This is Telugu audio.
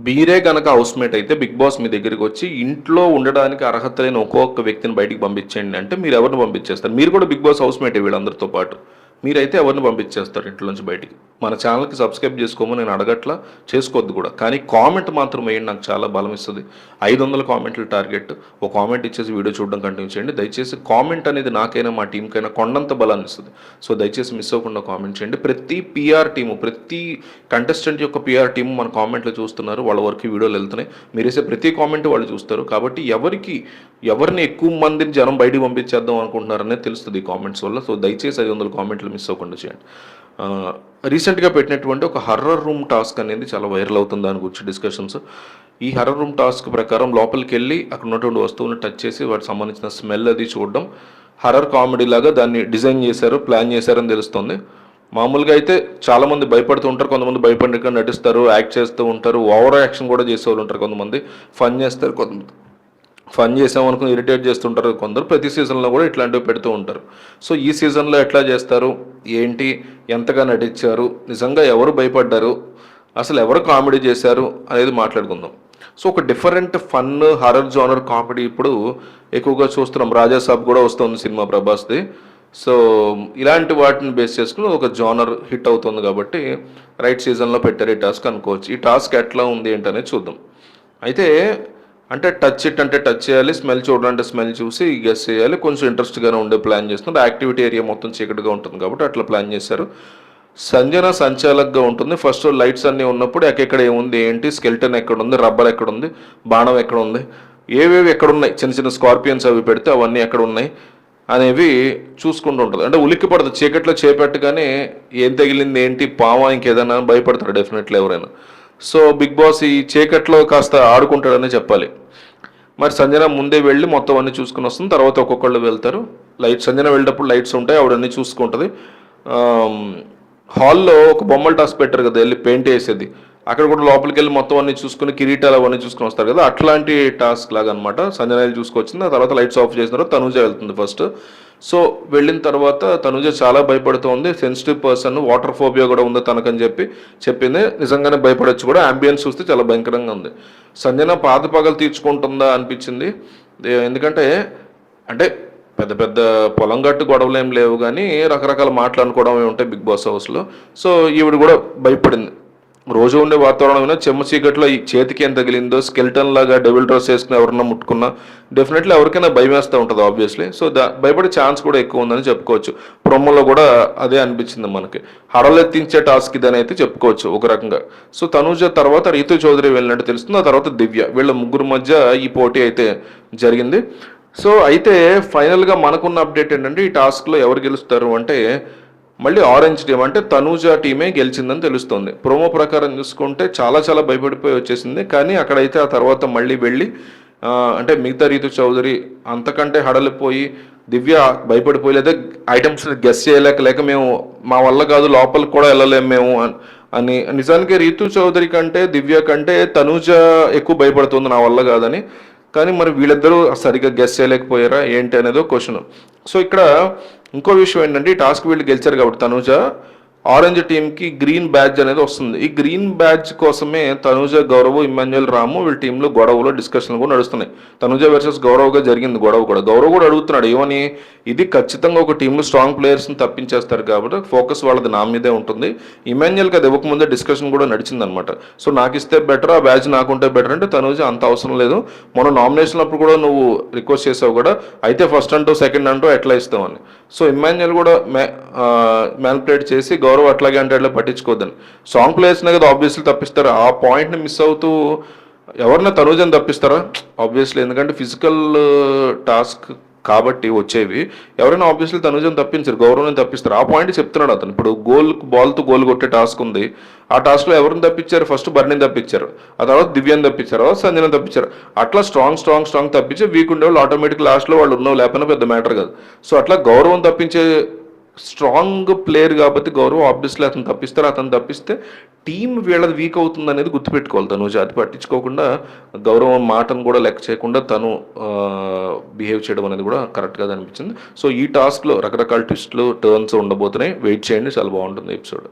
మీరే గనక హౌస్‌మేట్ అయితే బిగ్ బాస్ మీ దగ్గరికొచ్చి ఇంట్లో ఉండడానికి అర్హత లేని ఒక్కొక్క వ్యక్తిని బయటికి పంపించేయండి అంటే మీరెవరిని పంపించేస్తారు? మీరు కూడా బిగ్ బాస్ హౌస్‌మేటే వీళ్ళందరితో పాటు. మీరైతే ఎవరిని పంపించేస్తారు ఇంట్లో నుంచి బయటికి? మన ఛానల్‌కి సబ్స్క్రైబ్ చేసుకోమని నేను అడగట్లా, చేసుకోవద్దు కూడా. కానీ కామెంట్ మాత్రం వేయండి, నాకు చాలా బలం ఇస్తది. 500 కామెంట్లు టార్గెట్. ఒక కామెంట్ ఇచ్చేసి వీడియో చూడడం కంటిన్యూ చేయండి. దయచేసి కామెంట్ అనేది నాకైనా మా టీమ్‌కైనా కొండంత బలాన్ని ఇస్తది. సో దయచేసి మిస్ అవ్వకుండా కామెంట్ చేయండి. ప్రతి పీఆర్ టీము, ప్రతి కంటెస్టెంట్ యొక్క పీఆర్ టీము మన కామెంట్లు చూస్తున్నారు. వాళ్ళ వరకు వీడియోలు వెళ్తున్నాయి. మీరేసే ప్రతి కామెంట్ వాళ్ళు చూస్తారు. కాబట్టి ఎవరిని ఎక్కువ మందిని జనం బయటికి పంపించేద్దాం అనుకుంటున్నారనేది తెలుస్తుంది ఈ కామెంట్స్ వల్ల. సో దయచేసి 500 కామెంట్లు మిస్ అవ్వకుండా చేయండి. రీసెంట్గా పెట్టినటువంటి ఒక హర్రర్ రూమ్ టాస్క్ అనేది చాలా వైరల్ అవుతుంది, దాని గురించి డిస్కషన్స్. ఈ హర్రర్ రూమ్ టాస్క్ ప్రకారం లోపలికి వెళ్ళి అక్కడ ఉన్నటువంటి వస్తువులను టచ్ చేసి వాటికి సంబంధించిన స్మెల్ అది చూడడం, హర్రర్ కామెడీ లాగా దాన్ని డిజైన్ చేశారు, ప్లాన్ చేశారని తెలుస్తుంది. మామూలుగా అయితే చాలామంది భయపడుతూ ఉంటారు, కొంతమంది భయపడినట్టుగా నటిస్తారు, యాక్ట్ చేస్తూ ఉంటారు, ఓవర్ యాక్షన్ కూడా చేసేవాళ్ళు ఉంటారు, కొంతమంది ఫన్ చేస్తారు, కొంతమంది ఫన్ చేసామనుకుని ఇరిటేట్ చేస్తుంటారు కొందరు. ప్రతి సీజన్లో కూడా ఇట్లాంటివి పెడుతూ ఉంటారు. సో ఈ సీజన్లో ఎట్లా చేస్తారు, ఏంటి, ఎంతగా నటించారు, నిజంగా ఎవరు భయపడ్డారు, అసలు ఎవరు కామెడీ చేశారు అనేది మాట్లాడుకుందాం. సో ఒక different fun horror genre comedy ఇప్పుడు ఎక్కువగా చూస్తున్నాం. రాజాసాబ్ కూడా వస్తుంది సినిమా ప్రభాస్ది. సో ఇలాంటి వాటిని బేస్ చేసుకుని ఒక జోనర్ హిట్ అవుతుంది కాబట్టి రైట్ సీజన్లో పెట్టారు ఈ టాస్క్ అనుకోవచ్చు. ఈ టాస్క్ ఎట్లా ఉంది ఏంటనేది చూద్దాం. అయితే అంటే టచ్ చేయాలి, స్మెల్ చూడాలంటే స్మెల్ చూసి గెస్ చేయాలి, కొంచెం ఇంట్రెస్ట్గానే ఉండే ప్లాన్ చేస్తున్నారు. యాక్టివిటీ ఏరియా మొత్తం చీకటిగా ఉంటుంది కాబట్టి అట్లా ప్లాన్ చేశారు. సంజన సంచాలకుగా ఉంటుంది. ఫస్ట్ లైట్స్ అన్నీ ఉన్నప్పుడు ఎక్కడ ఏముంది, ఏంటి, స్కెల్టన్ ఎక్కడ ఉంది, రబ్బర్ ఎక్కడ ఉంది, బాణం ఎక్కడ ఉంది, ఏవేవి ఎక్కడ ఉన్నాయి, చిన్న చిన్న స్కార్పియన్స్ అవి పెడితే అవన్నీ ఎక్కడ ఉన్నాయి అనేవి చూసుకుంటూ ఉంటుంది. అంటే ఉలిక్కి పడుతుంది, చీకట్లో చేపట్టగానే ఏం తగిలింది, ఏంటి, పావా, ఇంకేదైనా భయపడతారు డెఫినెట్లీ ఎవరైనా. సో బిగ్ బాస్ ఈ చీకట్లో కాస్త ఆడుకుంటాడనే చెప్పాలి. మరి సంజన ముందే వెళ్ళి మొత్తం అన్నీ చూసుకుని వస్తుంది. తర్వాత ఒక్కొక్కళ్ళు వెళ్తారు. సంజన వెళ్ళేటప్పుడు లైట్స్ ఉంటాయి, ఆవిడన్నీ చూసుకుంటుంది. హాల్లో ఒక బొమ్మల టాస్క్ పెట్టారు కదా, వెళ్ళి పెయింట్ వేసేది, అక్కడ కూడా లోపలికి వెళ్ళి మొత్తం అన్ని చూసుకుని కిరీటాలు అవన్నీ చూసుకుని వస్తారు కదా, అట్లాంటి టాస్క్ లాగా అనమాట. సంజన వెళ్ళి చూసుకొచ్చింది. ఆ తర్వాత లైట్స్ ఆఫ్ చేసిన తర్వాత తనుజ వెళ్తుంది ఫస్ట్. సో వెళ్ళిన తర్వాత తనుజ చాలా భయపడుతోంది. సెన్సిటివ్ పర్సన్, వాటర్ ఫోబియా కూడా ఉంది తనకని చెప్పింది. నిజంగానే భయపడవచ్చు కూడా. అంబియన్స్ చూస్తే చాలా భయంకరంగా ఉంది. సంజన పాత పగలు తీర్చుకుంటుందా అనిపించింది. ఎందుకంటే అంటే పెద్ద పెద్ద పొలం గట్టు గొడవలు ఏం లేవు, కానీ రకరకాల మాటలు అనుకోవడం ఉంటాయి బిగ్ బాస్ హౌస్లో. సో ఈవిడ కూడా భయపడింది. రోజు ఉండే వాతావరణం చెమ్మ చీకట్లో ఈ చేతికి ఏం తగిలిందో, స్కెల్టన్ లాగా డబుల్ డ్రెస్ వేసుకుని ఎవరన్నా ముట్టుకున్నా డెఫినెట్లీ ఎవరికైనా భయం వేస్తూ ఉంటుంది ఆబ్వియస్లీ. సో భయపడే ఛాన్స్ కూడా ఎక్కువ ఉందని చెప్పుకోవచ్చు. ప్రొమోలో కూడా అదే అనిపించింది మనకి. హడలెత్తించే టాస్క్ ఇదని అయితే చెప్పుకోవచ్చు ఒక రకంగా. సో తనూజ తర్వాత రీతు చౌదరి వెళ్ళినట్టు తెలుస్తుంది. ఆ తర్వాత దివ్య, వీళ్ళ ముగ్గురు మధ్య ఈ పోటీ అయితే జరిగింది. సో అయితే ఫైనల్గా మనకున్న అప్డేట్ ఏంటంటే ఈ టాస్క్లో ఎవరు గెలుస్తారు అంటే మళ్ళీ ఆరెంజ్ టీమ్ అంటే తనూజ టీమే గెలిచిందని తెలుస్తుంది. ప్రోమో ప్రకారం చూసుకుంటే చాలా భయపడిపోయి వచ్చేసింది. కానీ అక్కడైతే ఆ తర్వాత మళ్ళీ వెళ్ళి అంటే మిగతా రీతు చౌదరి అంతకంటే హడలిపోయి, దివ్య భయపడిపోయి, లేదా ఐటమ్స్ గెస్ చేయలేక మేము మా వల్ల కాదు, లోపలికి కూడా వెళ్ళలేము మేము అని. నిజానికి రీతు చౌదరి కంటే దివ్య కంటే తనూజ ఎక్కువ భయపడుతుంది నా వల్ల కాదని. కానీ మరి వీళ్ళిద్దరూ సరిగ్గా గెస్ చేయలేకపోయారా ఏంటి అనేది క్వశ్చన్. సో ఇక్కడ ఇంకో విషయం ఏంటంటే ఈ టాస్క్ వీళ్ళు గెలిచారు కాబట్టి తనూజ ఆరెంజ్ టీంకి గ్రీన్ బ్యాడ్జ్ అనేది వస్తుంది. ఈ గ్రీన్ బ్యాడ్జ్ కోసమే తనూజ, గౌరవ్, ఇమ్మాన్యుయల్, రాము వీళ్ళ టీంలో గొడవలో డిస్కషన్లు కూడా నడుస్తున్నాయి. తనూజ వర్సెస్ గౌరవ్గా జరిగింది గొడవ కూడా. గౌరవ్ కూడా అడుగుతున్నాడు ఏమని, ఇది ఖచ్చితంగా ఒక టీంలో స్ట్రాంగ్ ప్లేయర్స్ని తప్పించేస్తారు కాబట్టి ఫోకస్ వాళ్ళది నా మీదే ఉంటుంది. ఇమ్మాన్యుయల్కి అది ఇవ్వకముందే డిస్కషన్ కూడా నడిచిందనమాట. సో నాకు ఇస్తే బెటర్, ఆ బ్యాడ్జ్ నాకుంటే బెటర్ అంటే తనూజ అంత అవసరం లేదు, మొన్న నామినేషన్ అప్పుడు కూడా నువ్వు రిక్వెస్ట్ చేసావు కూడా, అయితే ఫస్ట్ అంటూ సెకండ్ అంటూ ఎట్లా ఇస్తామని. సో ఇమ్మాన్యుయల్ కూడా మ్యానిపులేట్ చేసి గౌరవ్ అట్లాగే అంటే అట్లా పట్టించుకోద్దని. సాంగ్ ప్లేయర్స్నే కదా ఆబ్వియస్లీ తప్పిస్తారు. ఆ పాయింట్ని మిస్ అవుతూ ఎవరన్నా తనూజని తప్పిస్తారా? ఆబ్వియస్లీ, ఎందుకంటే ఫిజికల్ టాస్క్ కాబట్టి వచ్చేవి. ఎవరైనా ఆబ్వియస్లీ తనూజని తప్పించారు, గౌరవ్ని తప్పిస్తారు. ఆ పాయింట్ చెప్తున్నాడు అతను. ఇప్పుడు బాల్తో గోల్ కొట్టే టాస్క్ ఉంది. ఆ టాస్క్లో ఎవరిని తప్పించారు? ఫస్ట్ బర్నీని తప్పించారు, ఆ తర్వాత దివ్యాన్ని తప్పించారు, ఆ తర్వాత సంజనని తప్పించారు. అట్లా స్ట్రాంగ్ తప్పించి వీక్ ఉండేవాళ్ళు ఆటోమేటిక్ లాస్ట్లో వాళ్ళు ఉన్నావు లేకపోయినా పెద్ద మ్యాటర్ కాదు. సో అట్లా గౌరవం తప్పించే స్ట్రాంగ్ ప్లేయర్ కాబట్టి గౌరవ్ ఆబ్వియస్లీ అతను తప్పిస్తారు. అతను తప్పిస్తే టీం వీళ్ళది వీక్ అవుతుంది అనేది గుర్తుపెట్టుకోవాలి తనూజ. అది పట్టించుకోకుండా గౌరవం మాటను కూడా లెక్క చేయకుండా తను బిహేవ్ చేయడం అనేది కూడా కరెక్ట్గా అనిపించింది. సో ఈ టాస్క్లో రకరకాల ట్విస్ట్లు, టర్న్స్ ఉండబోతున్నాయి. వెయిట్ చేయండి, చాలా బాగుంటుంది ఎపిసోడ్.